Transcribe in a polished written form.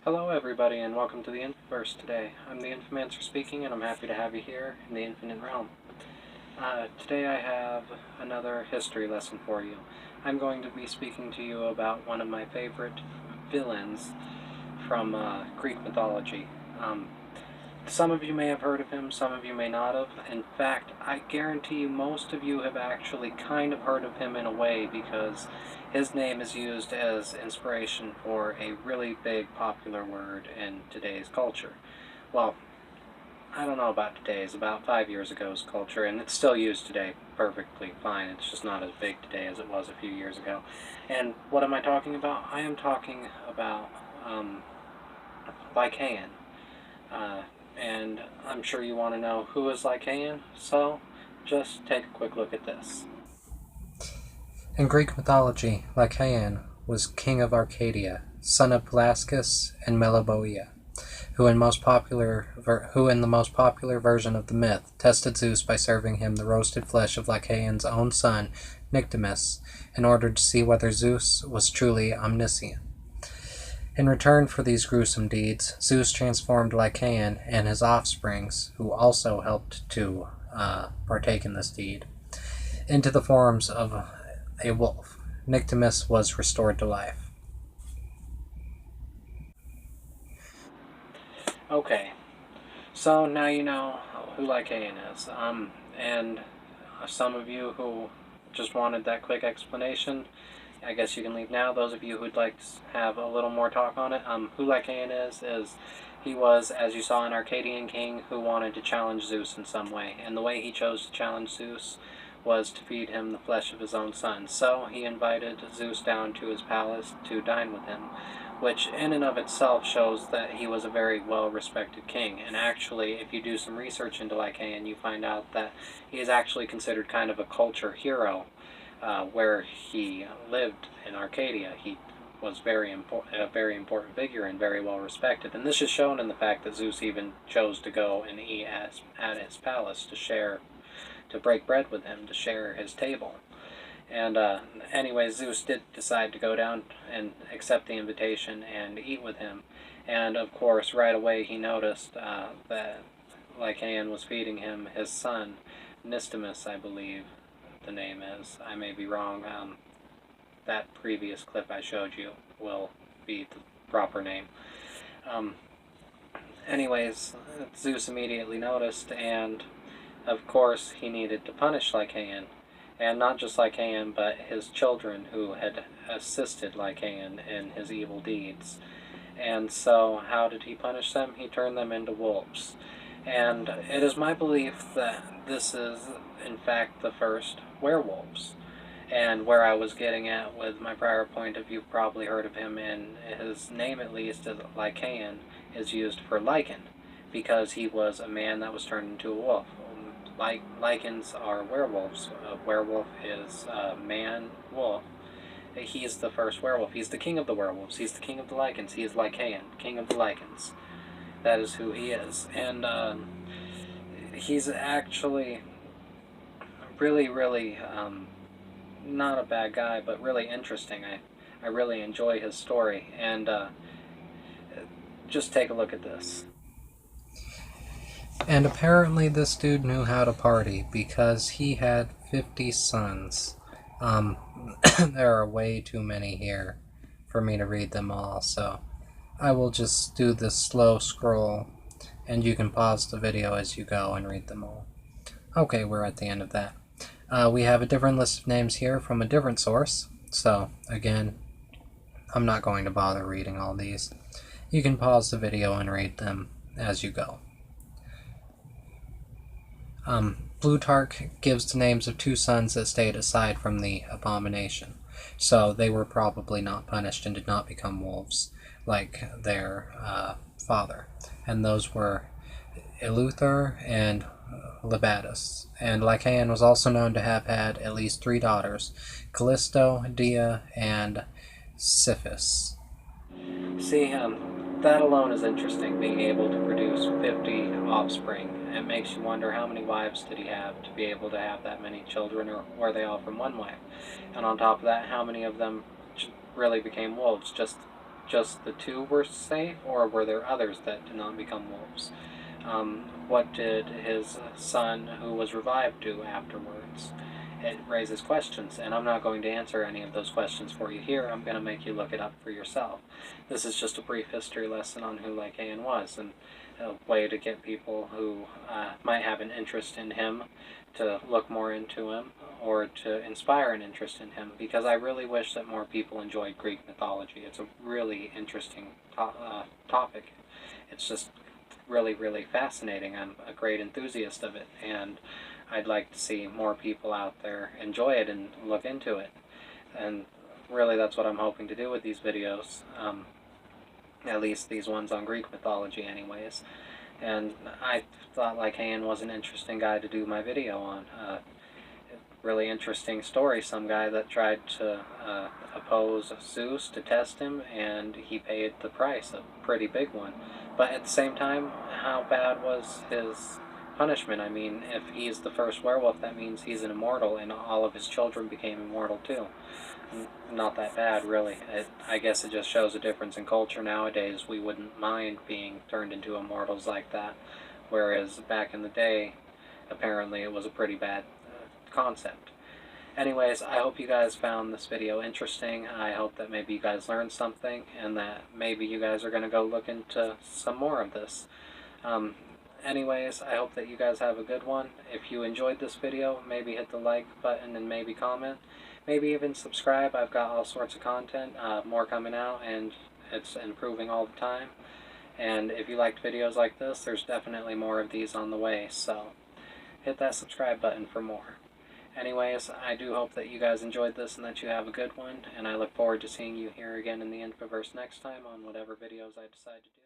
Hello everybody and welcome to the Infoverse today. I'm the Infomancer speaking and I'm happy to have you here in the Infinite Realm. Today I have another history lesson for you. I'm going to be speaking to you about one of my favorite villains from Greek mythology. Some of you may have heard of him, some of you may not have. In fact, I guarantee you most of you have actually kind of heard of him in a way because his name is used as inspiration for a really big popular word in today's culture. Well, I don't know about today's, about 5 years ago's culture, and it's still used today perfectly fine. It's just not as big today as it was a few years ago. And what am I talking about? I am talking about Lycaon. Uh, and I'm sure you want to know who is Lycaon, so just take a quick look at this. In Greek mythology, Lycaon was king of Arcadia, son of Pelasgus and Meliboea, who in the most popular version of the myth tested Zeus by serving him the roasted flesh of Lycaon's own son, Nyctimus, in order to see whether Zeus was truly omniscient. In return for these gruesome deeds, Zeus transformed Lycaon and his offsprings, who also helped to partake in this deed, into the forms of a wolf. Nyctimus was restored to life. Okay, so now you know who Lycaon is. And some of you who just wanted that quick explanation, I guess you can leave now. Those of you who'd like to have a little more talk on it, who Lycaon is he was, as you saw, an Arcadian king who wanted to challenge Zeus in some way. And the way he chose to challenge Zeus was to feed him the flesh of his own son. So he invited Zeus down to his palace to dine with him, which in and of itself shows that he was a very well-respected king. And actually, if you do some research into Lycaon, you find out that he is actually considered kind of a culture hero. Where he lived in Arcadia, he was a very important figure and very well respected. And this is shown in the fact that Zeus even chose to go and eat at his palace to break bread with him, to share his table. And anyway, Zeus did decide to go down and accept the invitation and eat with him. And of course, right away he noticed that Lycaon was feeding him his son, Nyctimus, I believe the name is. I may be wrong. That previous clip I showed you will be the proper name. Anyways, Zeus immediately noticed, and of course he needed to punish Lycaon. And not just Lycaon, but his children who had assisted Lycaon in his evil deeds. And so how did he punish them? He turned them into wolves. And it is my belief that this is, in fact, the first werewolves. And where I was getting at with my prior point of view, probably heard of him, and his name at least, is Lycaon, is used for lichen, because he was a man that was turned into a wolf. Lichens are werewolves. A werewolf is a man-wolf. He's the first werewolf. He's the king of the werewolves. He's the king of the lichens. He is Lycaon, king of the lichens. That is who he is. And he's actually really, not a bad guy, but really interesting. I really enjoy his story. And just take a look at this. And apparently this dude knew how to party because he had 50 sons. There are way too many here for me to read them all, so I will just do this slow scroll, and you can pause the video as you go and read them all. Okay, we're at the end of that. We have a different list of names here from a different source, so again, I'm not going to bother reading all these. You can pause the video and read them as you go. Plutarch gives the names of 2 sons that stayed aside from the abomination, so they were probably not punished and did not become wolves like their father, and those were Eleuther and Lebatus. And Lycaon was also known to have had at least 3 daughters, Callisto, Dia, and Siphis. See, that alone is interesting, being able to produce 50 offspring. It makes you wonder how many wives did he have to be able to have that many children, or were they all from one wife? And on top of that, how many of them really became wolves? Just just the two were safe, or were there others that did not become wolves? What did his son, who was revived, do afterwards? It raises questions, and I'm not going to answer any of those questions for you here. I'm going to make you look it up for yourself. This is just a brief history lesson on who Lycaon was, and a way to get people who might have an interest in him to look more into him, or to inspire an interest in him, because I really wish that more people enjoyed Greek mythology. It's a really interesting topic. It's just really, really fascinating. I'm a great enthusiast of it, and I'd like to see more people out there enjoy it and look into it. And really, that's what I'm hoping to do with these videos. At least these ones on Greek mythology anyways. And I thought Lycaon was an interesting guy to do my video on. Really interesting story. Some guy that tried to oppose Zeus to test him, and he paid the price, a pretty big one. But at the same time, how bad was his punishment? I mean, if he's the first werewolf, that means he's an immortal, and all of his children became immortal too. Not that bad, really. I guess it just shows a difference in culture nowadays. We wouldn't mind being turned into immortals like that, whereas back in the day, apparently it was a pretty bad concept. Anyways, I hope you guys found this video interesting. I hope that maybe you guys learned something, and that maybe you guys are going to go look into some more of this. Anyways, I hope that you guys have a good one. If you enjoyed this video, maybe hit the like button and maybe comment. Maybe even subscribe. I've got all sorts of content, more coming out, and it's improving all the time. And if you liked videos like this, there's definitely more of these on the way, so hit that subscribe button for more. Anyways, I do hope that you guys enjoyed this and that you have a good one, and I look forward to seeing you here again in the Infoverse next time on whatever videos I decide to do.